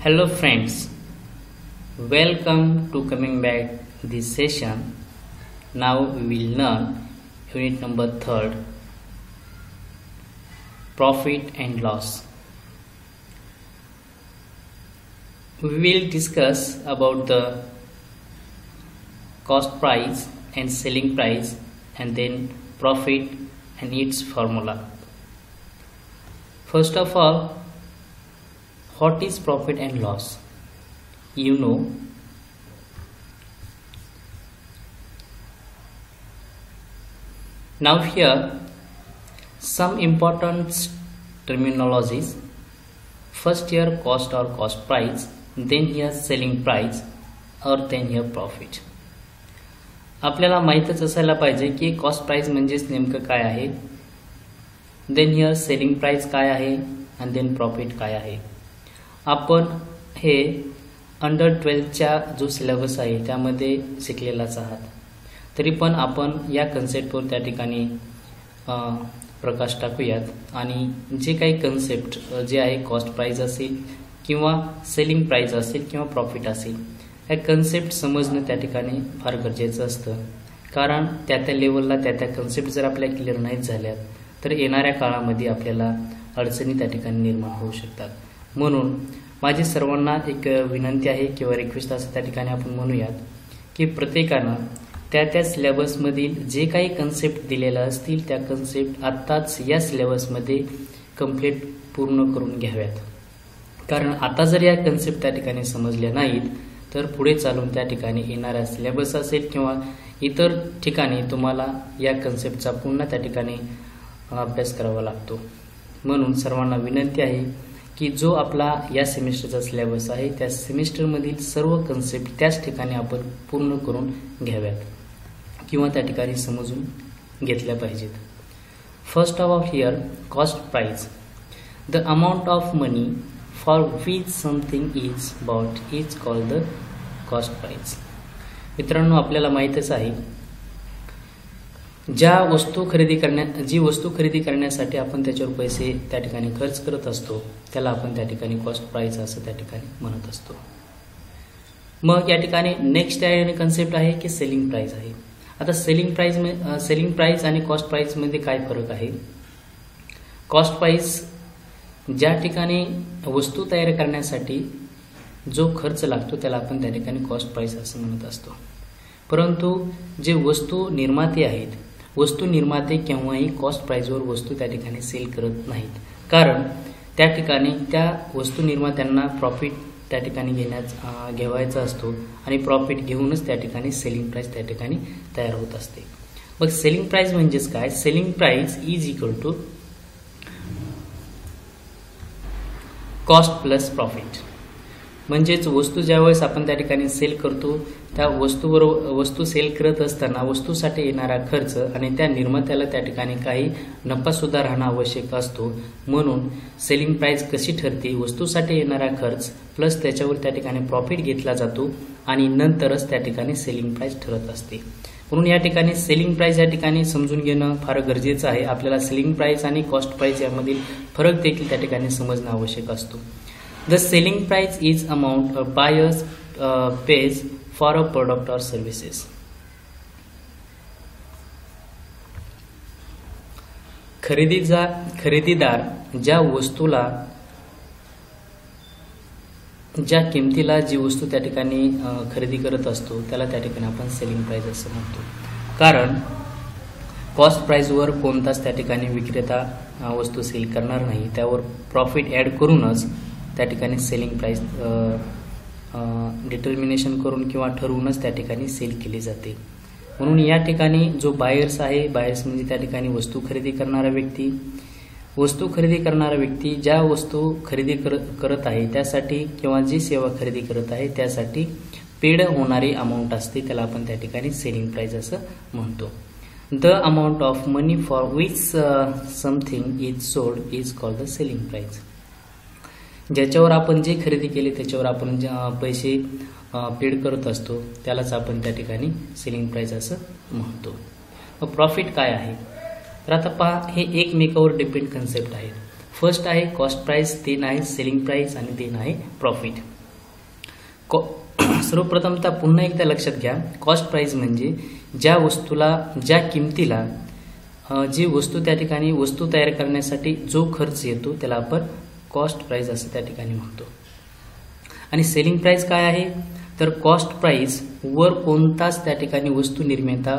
Hello friends, welcome to coming back this session. Now we will learn unit number 3, profit and loss. We will discuss about the cost price and selling price and then profit and its formula. First of all, what is profit and loss? You know, now here some important terminologies. First here cost or cost price, then here selling price or then here profit. आपल्याला माहीतच असायला पाहिजे की cost price म्हणजेच नेमकं काय आहे, then here selling price काय आहे आणि देन प्रॉफिट काय आहे. आपण हे अंडर 12च्या जो सिलेबस आहे त्यामध्ये शिकलेलाच आहात. तरी पण आपण या कन्सेप्टवर त्या ठिकाणी प्रकाश टाकूयात आणि जे काही कन्सेप्ट जे आहे कॉस्ट प्राइस असेल किंवा सेलिंग प्राइस असेल किंवा प्रॉफिट असेल, हे कन्सेप्ट समजणं त्या ठिकाणी फार गरजेचं असतं. कारण त्या लेवलला त्या कन्सेप्ट जर आपल्या क्लिअर नाहीत झाल्या तर येणाऱ्या काळामध्ये आपल्याला अडचणी त्या ठिकाणी निर्माण होऊ शकतात. म्हणून माझी सर्वांना एक विनंती आहे किंवा रिक्वेस्ट असं त्या ठिकाणी आपण म्हणूयात की प्रत्येकानं त्या सिलेबसमधील जे काही कन्सेप्ट दिलेले असतील त्या कन्सेप्ट आत्ताच या सिलेबसमध्ये कंप्लीट पूर्ण करून घ्याव्यात. कारण आता जर या कन्सेप्ट त्या ठिकाणी समजल्या नाहीत तर पुढे चालून त्या ठिकाणी येणाऱ्या सिलेबस असेल किंवा इतर ठिकाणी तुम्हाला या कन्सेप्टचा पुन्हा त्या ठिकाणी अभ्यास करावा लागतो. म्हणून सर्वांना विनंती आहे की जो आपला या सेमिस्टरचा सिलेबस आहे त्या सेमिस्टरमधील सर्व कन्सेप्ट त्याच ठिकाणी आपण पूर्ण करून घ्याव्यात किंवा त्या ठिकाणी समजून घेतल्या पाहिजेत. First of all here cost price, the amount of money for which something is bought is called the cost price. मित्रांनो, आपल्याला माहीतच आहे जी वस्तू खरेदी करण्यासाठी आपण त्याच्यावर पैसे त्या ठिकाणी खर्च करत असतो त्याला आपण त्या ठिकाणी कॉस्ट प्राइस असं त्या ठिकाणी म्हणत असतो. मग या ठिकाणी नेक्स्ट कन्सेप्ट आहे की सेलिंग प्राइस आहे. आता सेलिंग प्राइस आणि कॉस्ट प्राइस मध्ये काय फरक आहे? कॉस्ट प्राइस ज्या ठिकाणी वस्तू तयार करण्यासाठी जो खर्च लागतो त्याला आपण त्या ठिकाणी कॉस्ट प्राइस असं म्हणत असतो. परंतु जे वस्तू निर्माते आहेत, वस्तू निर्माते केव्हाही कॉस्ट प्राइसवर वस्तू त्या ठिकाणी सेल करत नाहीत. कारण त्या ठिकाणी त्या वस्तू निर्मात्यांना प्रॉफिट त्या ठिकाणी घेवायचा असतो आणि प्रॉफिट घेऊनच त्या ठिकाणी सेलिंग प्राइस त्या ठिकाणी तयार होत असते. मग सेलिंग प्राइस म्हणजेच काय? Selling price is equal to cost plus profit. म्हणजेच वस्तू ज्यावेळेस आपण त्या ठिकाणी सेल करतो त्या वस्तू सेल करत असताना वस्तूसाठी येणारा खर्च आणि त्या निर्मात्याला त्या ठिकाणी काही नफा सुद्धा राहणं आवश्यक असतो. म्हणून सेलिंग प्राइस कशी ठरते? वस्तूसाठी येणारा खर्च प्लस त्याच्यावर त्या ठिकाणी प्रॉफिट घेतला जातो आणि नंतरच त्या ठिकाणी सेलिंग प्राइस ठरत असते. म्हणून या ठिकाणी सेलिंग प्राइस या ठिकाणी समजून घेणं फार गरजेचं आहे. आपल्याला सेलिंग प्राइस आणि कॉस्ट प्राइस यामधील फरक देखील त्या ठिकाणी समजणं आवश्यक असतो. The selling price is amount a buyer pays for a product or services. खरेदीदार ज्या वस्तूला ज्या किमतीला जी वस्तू त्या ठिकाणी खरेदी करत असतो त्याला त्या ठिकाणी आपण सेलिंग प्राइस असं म्हणतो. कारण कॉस्ट प्राइसवर कोणताच त्या ठिकाणी विक्रेता वस्तू सेल करणार नाही, त्यावर प्रॉफिट ॲड करूनच त्या ठिकाणी सेलिंग प्राइस डिटर्मिनेशन करून किंवा ठरवूनच त्या ठिकाणी सेल केली जाते. म्हणून या ठिकाणी जो बायर्स आहे, बायर्स म्हणजे त्या ठिकाणी वस्तू खरेदी करणारा व्यक्ती ज्या वस्तू खरेदी करत आहे त्यासाठी किंवा जी सेवा खरेदी करत आहे त्यासाठी पेड होणारी अमाऊंट असते त्याला आपण त्या ठिकाणी सेलिंग प्राइस असं म्हणतो. The amount of money for which something is sold is called the selling price. ज्याच्यावर आपण जे खरेदी केले त्याच्यावर आपण पैसे पेड करत असतो त्यालाच आपण त्या ठिकाणी सेलिंग प्राइस असं म्हणतो. मग प्रॉफिट काय आहे? तर आता पहा, हे एकमेकावर डिपेंड कन्सेप्ट आहेत. फर्स्ट आहे कॉस्ट प्राइस, देन आहे सेलिंग प्राइस आणि देन आहे प्रॉफिट. सर्वप्रथमतः पुन्हा एकदा लक्षात घ्या, कॉस्ट प्राइस म्हणजे ज्या वस्तूला, ज्या किमतीला जी वस्तू त्या ठिकाणी वस्तू तयार करण्यासाठी जो खर्च येतो त्याला आपण कॉस्ट प्राइस असं त्या ठिकाणी म्हणतो. आणि सेलिंग प्राइस काय आहे, तर कॉस्ट प्राइस वर कोणताच त्या ठिकाणी वस्तू निर्माता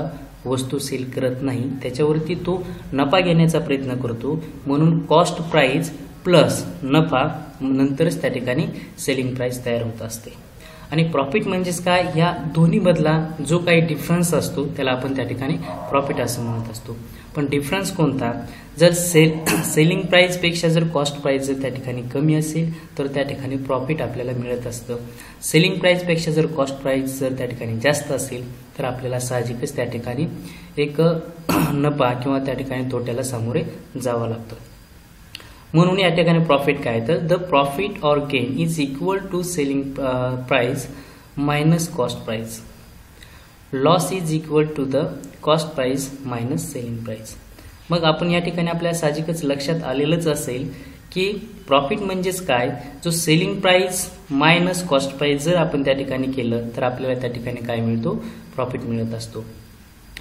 वस्तू सेल करत नाही, त्याच्यावरती तो नफा घेण्याचा प्रयत्न करतो, म्हणून कॉस्ट प्राइस प्लस नफा नंतरच त्या ठिकाणी सेलिंग प्राइस तयार होत असते. आणि प्रॉफिट म्हणजेच काय, या दोन्ही बदला जो काही डिफरन्स असतो त्याला आपण त्या ठिकाणी प्रॉफिट असं म्हणत असतो. पण डिफरन्स कोणता, जर सेलिंग प्राइस पेक्षा जर कॉस्ट प्राइस जर त्या ठिकाणी कमी असेल तर त्या ठिकाणी प्रॉफिट आपल्याला मिळत असतं. सेलिंग प्राइस पेक्षा जर कॉस्ट प्राइस जर त्या ठिकाणी जास्त असेल तर आपल्याला साहजिकच त्या ठिकाणी एक नफा किंवा त्या ठिकाणी तोट्याला सामोरे जावं लागतं. म्हणून या ठिकाणी प्रॉफिट काय, तर the profit or gain is equal to selling price minus cost price. Loss is equal to the cost price minus selling price. मग आपण या ठिकाणी आपल्या साहजिकच लक्षात आलेलंच असेल की प्रॉफिट म्हणजेच काय, जो selling price minus cost price जर आपण त्या ठिकाणी केलं तर आपल्याला त्या ठिकाणी काय मिळतो, प्रॉफिट मिळत असतो.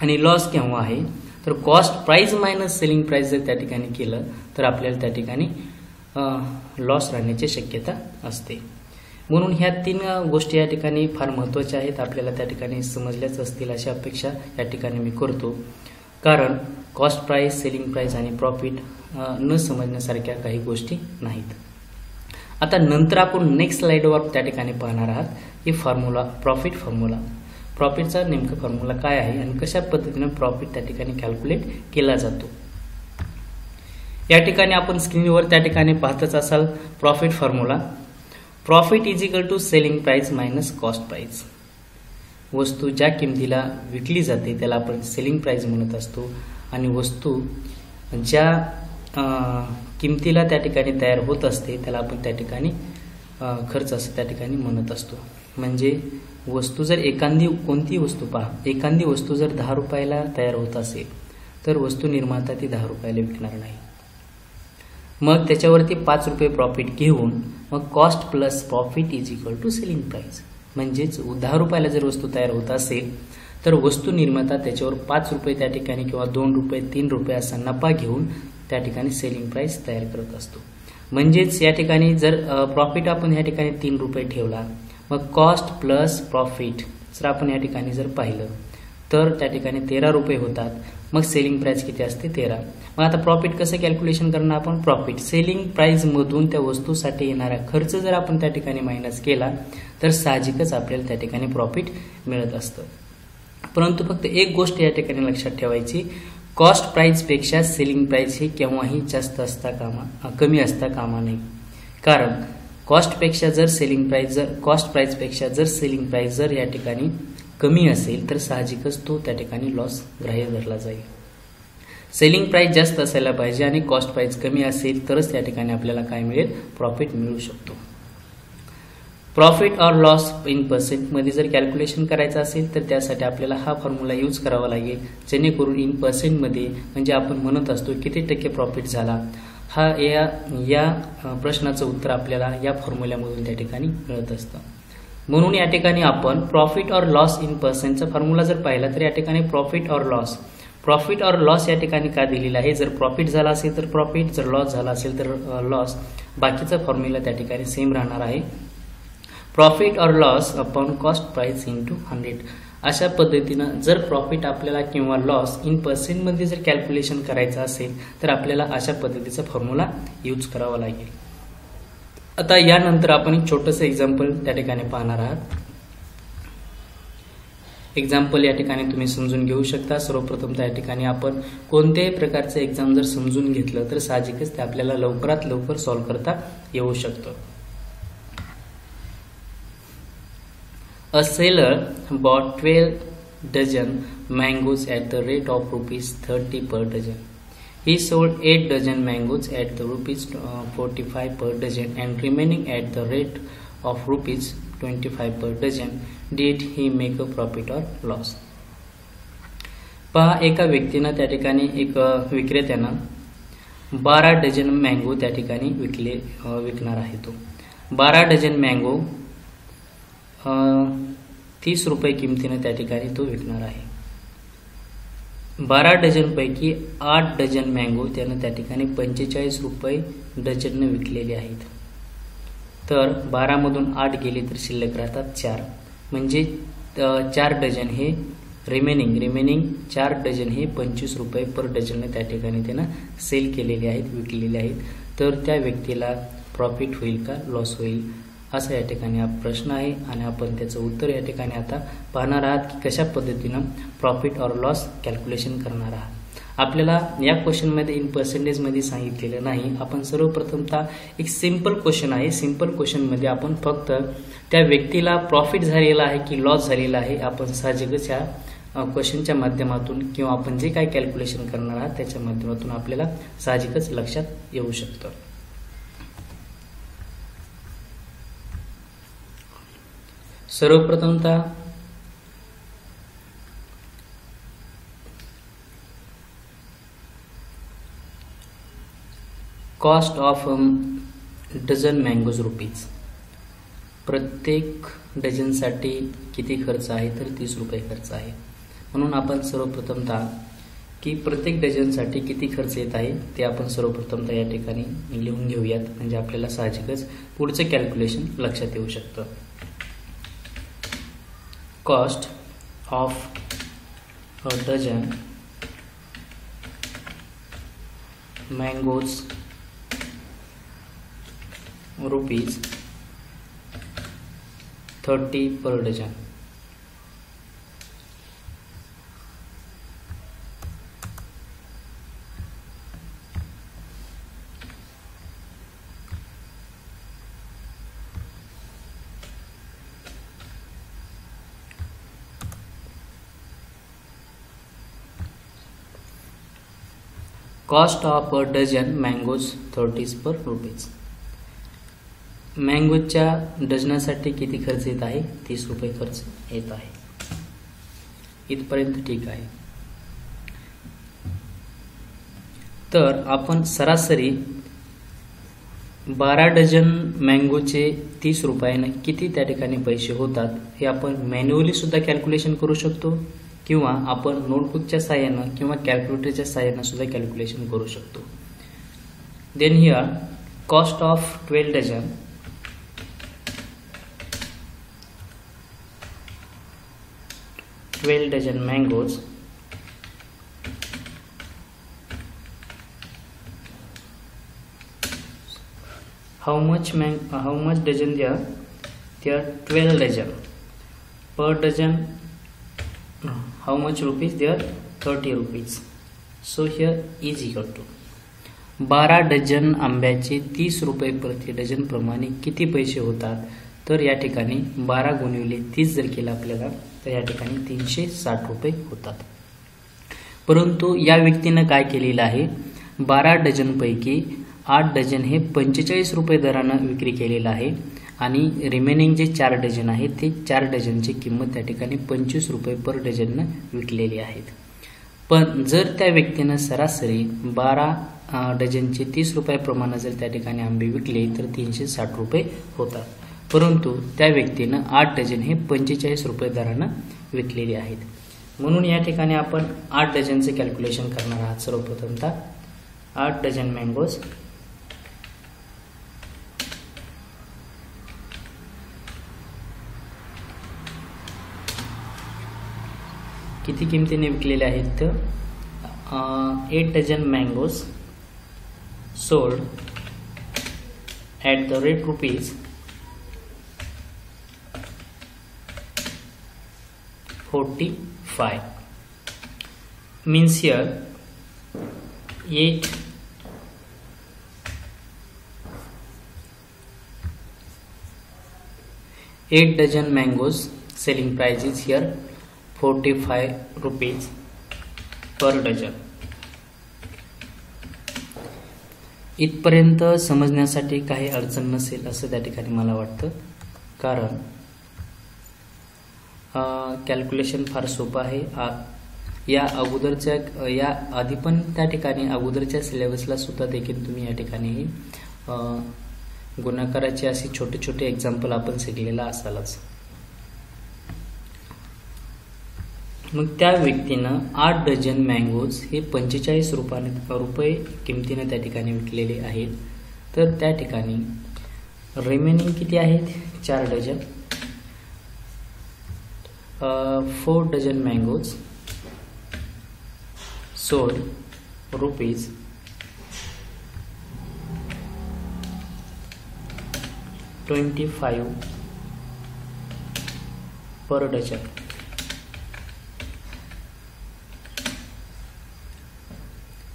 आणि लॉस केव्हा आहे, तर cost price minus selling price जर त्या ठिकाणी केलं तर आपल्याला त्या ठिकाणी लॉस राहण्याची शक्यता असते. म्हणून ह्या तीन गोष्टी या ठिकाणी फार महत्त्वाच्या आहेत, आपल्याला त्या ठिकाणी समजल्याच असतील अशी अपेक्षा या ठिकाणी मी करतो. कारण कॉस्ट प्राइस, सेलिंग प्राइस आणि प्रॉफिट न समजण्यासारख्या काही गोष्टी नाहीत. आता नंतर आपण नेक्स्ट स्लाइडवर त्या ठिकाणी पाहणार आहात की फॉर्म्युला, प्रॉफिट फॉर्म्युला. प्रॉफिटचा नेमका फॉर्म्युला काय आहे आणि कशा पद्धतीने प्रॉफिट त्या ठिकाणी कॅल्क्युलेट केला जातो. या ठिकाणी आपण स्क्रीनवर त्या ठिकाणी पाहतच असाल profit formula. Profit is equal to selling price minus cost price. वस्तू ज्या किमतीला विकली जाते त्याला आपण सेलिंग प्राइस म्हणत असतो आणि वस्तू ज्या किमतीला त्या ठिकाणी तयार होत असते त्याला आपण त्या ठिकाणी खर्च असं त्या ठिकाणी म्हणत असतो. म्हणजे वस्तू जर कोणती वस्तू पहा, एखादी वस्तू जर 10 रुपयाला तयार होत असेल तर वस्तू निर्माता ती 10 रुपयाला विकणार नाही. मग त्याच्यावरती 5 रुपये प्रॉफिट घेऊन मग cost plus profit is equal to selling price. म्हणजेच 10 रुपयाला जर वस्तू तयार होत असेल तर वस्तू निर्माता त्याच्यावर 5 रुपये त्या ठिकाणी किंवा 2 रुपये 3 रुपये असा नफा घेऊन त्या ठिकाणी सेलिंग प्राइस तयार करत असतो. म्हणजेच या ठिकाणी जर प्रॉफिट आपण या ठिकाणी 3 रुपये ठेवला, मग कॉस्ट प्लस प्रॉफिट जर आपण या ठिकाणी जर पाहिलं तर त्या ठिकाणी 13 रुपये होतात. मग सेलिंग प्राइस किती असते, 13. मग आता प्रॉफिट कसं कॅल्क्युलेशन करणार आपण, प्रॉफिट सेलिंग प्राइस मधून त्या वस्तूसाठी येणारा खर्च जर आपण त्या ठिकाणी मायनस केला तर साहजिकच आपल्याला त्या ठिकाणी प्रॉफिट मिळत असतं. परंतु फक्त एक गोष्ट या ठिकाणी लक्षात ठेवायची, कॉस्ट प्राइस पेक्षा सेलिंग प्राइस ही केव्हाही जास्त कमी असता कामा नये. कारण कॉस्ट पेक्षा जर सेलिंग प्राइस जर कॉस्ट प्राइस पेक्षा जर सेलिंग प्राइस जर या ठिकाणी कमी असेल तर साहजिकच तो त्या ठिकाणी लॉस ग्राह्य धरला जाईल. सेलिंग प्राइस जास्त असायला पाहिजे आणि कॉस्ट प्राइस कमी असेल तरच त्या ठिकाणी आपल्याला काय मिळेल, प्रॉफिट मिळू शकतो. प्रॉफिट और लॉस इन पर्सेंट मध्ये जर कॅल्क्युलेशन करायचं असेल तर त्यासाठी आपल्याला हा फॉर्म्युला यूज करावा लागेल, जेणेकरून इन पर्सेंट मध्ये म्हणजे आपण म्हणत असतो किती टक्के प्रॉफिट झाला, हा या प्रश्नाचं उत्तर आपल्याला या फॉर्म्युल्यामधून त्या ठिकाणी मिळत असतं. म्हणून या ठिकाणी आपण प्रॉफिट और लॉस इन पर्सेंटचा फॉर्म्युला जर पाहिला तर या ठिकाणी प्रॉफिट और लॉस या ठिकाणी का दिलेला आहे, जर प्रॉफिट झाला असेल तर प्रॉफिट, जर लॉस झाला असेल तर लॉस. बाकीचा फॉर्म्युला त्या ठिकाणी सेम राहणार आहे, प्रॉफिट और loss upon cost price into 100. अशा पद्धतीनं जर प्रॉफिट आपल्याला किंवा लॉस इन पर्सेंटमध्ये जर कॅल्क्युलेशन करायचं असेल तर आपल्याला अशा पद्धतीचा फॉर्म्युला यूज करावा लागेल. आता यानंतर आपण एक छोटंसं एक्झाम्पल त्या ठिकाणी पाहणार आहात. एक्झाम्पल या ठिकाणी तुम्ही समजून घेऊ शकता. सर्वप्रथम त्या ठिकाणी आपण कोणत्याही प्रकारचं एक्झाम जर समजून घेतलं तर साहजिकच ते आपल्याला लवकरात लवकर सॉल्व्ह करता येऊ शकतं. A seller bought 12 dozen mangoes at the rate of ₹30 per dozen. He sold 8 dozen mangoes at the ₹45 per dozen and remaining at the rate of ₹25 per dozen. Did he make a profit or loss? पहा, एका व्यक्तीनं त्या ठिकाणी एक विक्रेत्यानं 12 dozen mango त्या ठिकाणी विकणार आहे तो. 12 डझन मँगो 30 रुपये किमतीने त्या ठिकाणी तो विकणार आहे. 12 डझनपैकी 8 डझन मँगो त्यानं त्या ठिकाणी 45 रुपये डझनने विकलेले आहेत. तर 12 मधून 8 गेले तर शिल्लक राहतात 4, म्हणजे 4 डझन हे रिमेनिंग 4 डझन हे 25 रुपये पर डझनने त्या ठिकाणी त्यानं सेल केलेले आहेत, विकलेले आहेत. तर त्या व्यक्तीला प्रॉफिट होईल का लॉस होईल, असा या ठिकाणी हा प्रश्न आहे आणि आपण त्याचं उत्तर या ठिकाणी आता पाहणार आहात की कशा पद्धतीनं प्रॉफिट और लॉस कॅल्क्युलेशन करणार आहात. आपल्याला या क्वेश्चनमध्ये इन पर्सेंटेजमध्ये सांगितलेलं नाही. आपण सर्वप्रथमतः एक सिंपल क्वेश्चन आहे. सिंपल क्वेश्चनमध्ये आपण फक्त त्या व्यक्तीला प्रॉफिट झालेला आहे की लॉस झालेला आहे आपण साहजिकच या क्वेश्चनच्या माध्यमातून किंवा आपण जे काय कॅल्क्युलेशन करणार आहात त्याच्या माध्यमातून आपल्याला साहजिकच लक्षात येऊ शकतं. सर्वप्रथमतः cost of dozen mangoes rupees. प्रत्येक डझनसाठी किती खर्च आहे तर 30 रुपये खर्च आहे. म्हणून आपण सर्वप्रथमतः की प्रत्येक डझनसाठी किती खर्च येत आहे ते आपण सर्वप्रथमतः या ठिकाणी लिहून घेऊयात, म्हणजे आपल्याला साहजिकच पुढचं कॅल्क्युलेशन लक्षात येऊ शकतं. Cost of a dozen mangoes rupees 30 per dozen. Cost of a dozen mangoes 30 per rupees. मँगोच्या डझनासाठी किती खर्च येत आहे 30 रुपये खर्च येत आहे. इथपर्यंत ठीक आहे. तर आपण सरासरी 12 डझन मँगोचे 30 रुपयाने किती त्या ठिकाणी पैसे होतात हे आपण मॅन्युअली सुद्धा कॅल्क्युलेशन करू शकतो किंवा आपण नोटबुकच्या साहाय्यानं किंवा कॅल्क्युलेटरच्या साहाय्यानं सुद्धा कॅल्क्युलेशन करू शकतो. Then here cost of 12 dozen mangoes how much dozen there are 12 dozen per dozen. How much rupees there? 30 rupees. So here is equal to 12 dozen आंब्याचे 30 रुपये प्रति डझन प्रमाणे किती पैसे होतात तर या ठिकाणी 12 गुणिले 30 जर केलं आपल्याला तर या ठिकाणी 360 रुपये होतात. परंतु या व्यक्तीनं काय केलेलं आहे 12 डझनपैकी 8 डझन हे 45 रुपये दरानं विक्री केलेलं आहे आणि रिमेनिंग जे 4 डझन आहेत ते 4 डझनची किंमत त्या ठिकाणी 25 रुपये पर डझननं विकलेली आहेत. पण जर त्या व्यक्तीनं सरासरी 12 डझनचे 30 रुपयाप्रमाणे जर त्या ठिकाणी आंबे विकले तर 360 रुपये होतात. परंतु त्या व्यक्तीनं 8 डझन हे 45 रुपये दरानं विकलेले आहेत. म्हणून या ठिकाणी आपण 8 डझनचे कॅल्क्युलेशन करणार आहात. सर्वप्रथमतः 8 डझन मँगोज किती किमतीने विकलेले आहेत तर 8 dozen mangoes sold at the rate rupees 45 means here 8 dozen mangoes selling price is here 45 rupees per dozen. इथपर्यंत समजण्यासाठी काही अडचण नसेल असं त्या ठिकाणी मला वाटतं, कारण कॅल्क्युलेशन फार सोपं आहे. या अगोदरच्या या आधी पण त्या ठिकाणी अगोदरच्या सिलेबसला सुद्धा देखील तुम्ही या ठिकाणी गुणाकाराचे असे छोटे छोटे एक्झाम्पल आपण शिकलेला असालच. मग त्या व्यक्तीनं 8 डझन मँगोज हे 45 रुपये किमतीने त्या ठिकाणी विकलेले आहेत. तर त्या ठिकाणी रिमेनिंग किती आहेत? 4 dozen. 4 dozen mangoes sold rupees 25 per dozen.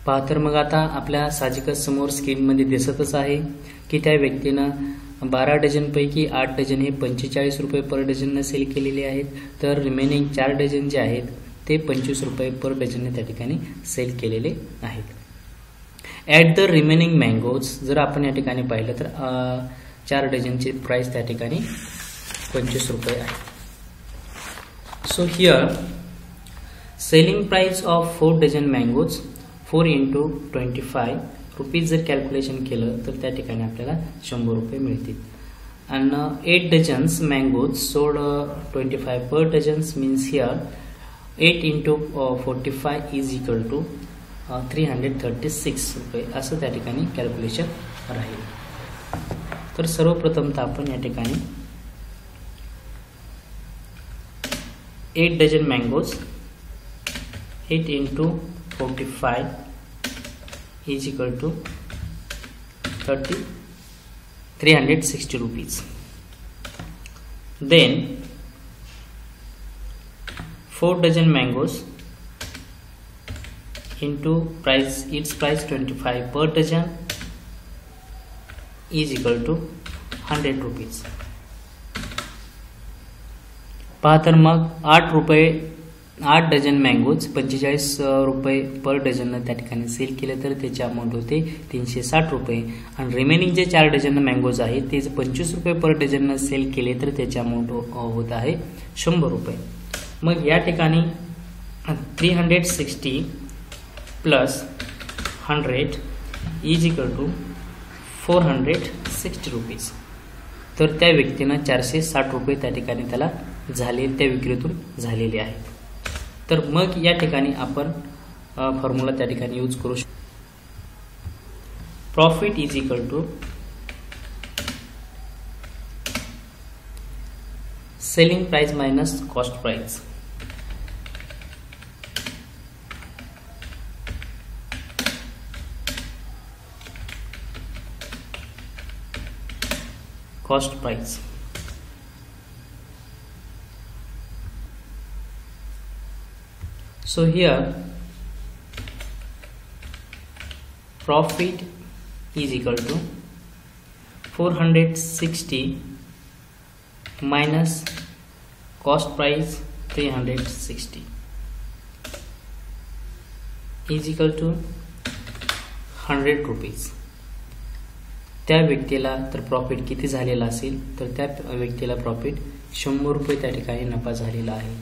पहा तर मग आता आपल्या साहजिकच समोर स्क्रीनमध्ये दिसतच आहे की त्या व्यक्तीनं 12 डझनपैकी 8 डझन हे 45 रुपये पर डझननं सेल केलेले आहेत. तर रिमेनिंग 4 डझन जे आहेत ते 25 रुपये पर डझनने त्या ठिकाणी सेल केलेले आहेत. ॲट द रिमेनिंग मँगोज जर आपण या ठिकाणी पाहिलं तर 4 डझनची प्राइस त्या ठिकाणी 25 रुपये आहे. So here selling price of 4 dozen mangoes 4 into 25 rupees जर कॅल्क्युलेशन केलं तर त्या ठिकाणी आपल्याला 100 रुपये मिळतील. आणि 8 dozens mangoes sold 25 per dozens means here 8 into 45 is equal to 336 रुपये असं त्या ठिकाणी कॅल्क्युलेशन राहील. तर सर्वप्रथम आपण या ठिकाणी 8 dozen mangoes 8 into 45 is equal to 360 rupees. Then 4 dozen mangoes into price, its price 25 per dozen is equal to 100 rupees. पहा तर मग 8 डझन मँगोज 45 रुपये पर डझन त्या ठिकाणी सेल केलं तर त्याची अमाऊंट होते 360 रुपये. आणि रिमेनिंग जे 4 डझन मँगोज आहेत ते 25 रुपये पर डझन सेल केले तर त्याची अमाऊंट होत आहे 100 रुपये. मग या ठिकाणी 360 plus 100 is equal to 460 rupees. तर त्या व्यक्तीनं 460 रुपये त्या ठिकाणी त्याला त्या विक्रीतून झालेले आहेत. तर मग या ठिकाणी आपण फॉर्म्युला त्या ठिकाणी यूज करू शकतो. Profit is equal to selling price minus cost price. Cost price. So here profit is equal to 460 minus cost price 360 is equal to 100 rupees. त्या व्यक्तीला तर प्रॉफिट किती झालेला असेल तर त्या व्यक्तीला प्रॉफिट 100 रुपये त्या ठिकाणी नफा झालेला आहे.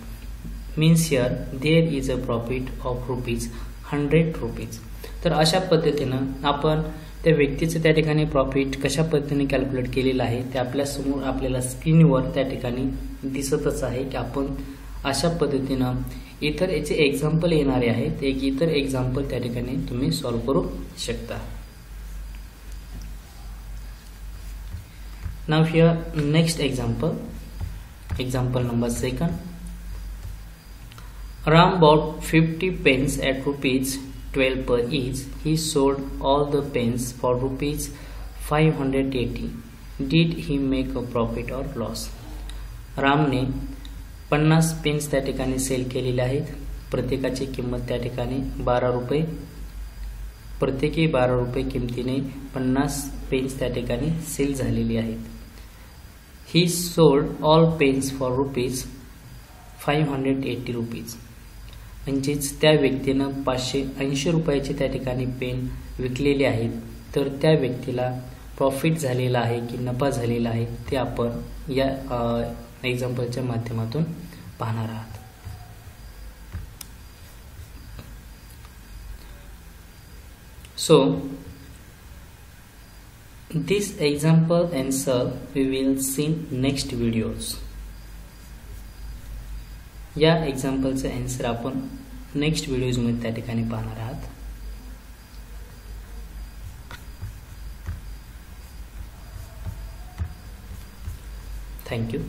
Means here there is a profit of ₹100 rupees. तर अशा पद्धतीनं आपण त्या व्यक्तीचं त्या ठिकाणी प्रॉफिट कशा पद्धतीने कॅल्क्युलेट केलेलं आहे ते आपल्यासमोर आपल्याला स्क्रीनवर त्या ठिकाणी दिसतच आहे की आपण अशा पद्धतीनं इतर याचे एक्झाम्पल येणारे आहेत. एक इतर एक्झाम्पल त्या ठिकाणी तुम्ही सॉल्व्ह करू शकता. Now here next example number 2. Ram bought 50 pens at ₹12 per each. He sold all the pens for ₹580. Did he make a profit or loss? रामने 50 पेन्स त्या ठिकाणी सेल केलेले आहेत. प्रत्येकाची किंमत त्या ठिकाणी 12 रुपये. प्रत्येकी 12 रुपये किमतीने 50 पेन्स त्या ठिकाणी सेल झालेली आहेत. He sold all pens for ₹580 rupees. म्हणजेच त्या व्यक्तीनं 580 रुपयाचे त्या ठिकाणी पेन विकलेले आहेत. तर त्या व्यक्तीला प्रॉफिट झालेला आहे की नफा झालेला आहे ते आपण या एक्झाम्पलच्या माध्यमातून पाहणार आहात. So this example answer we will see next videos. या एक्झाम्पलचे आन्सर आपण नेक्स्ट व्हिडिओजमध्ये त्या ठिकाणी पाहणार आहात. थँक्यू.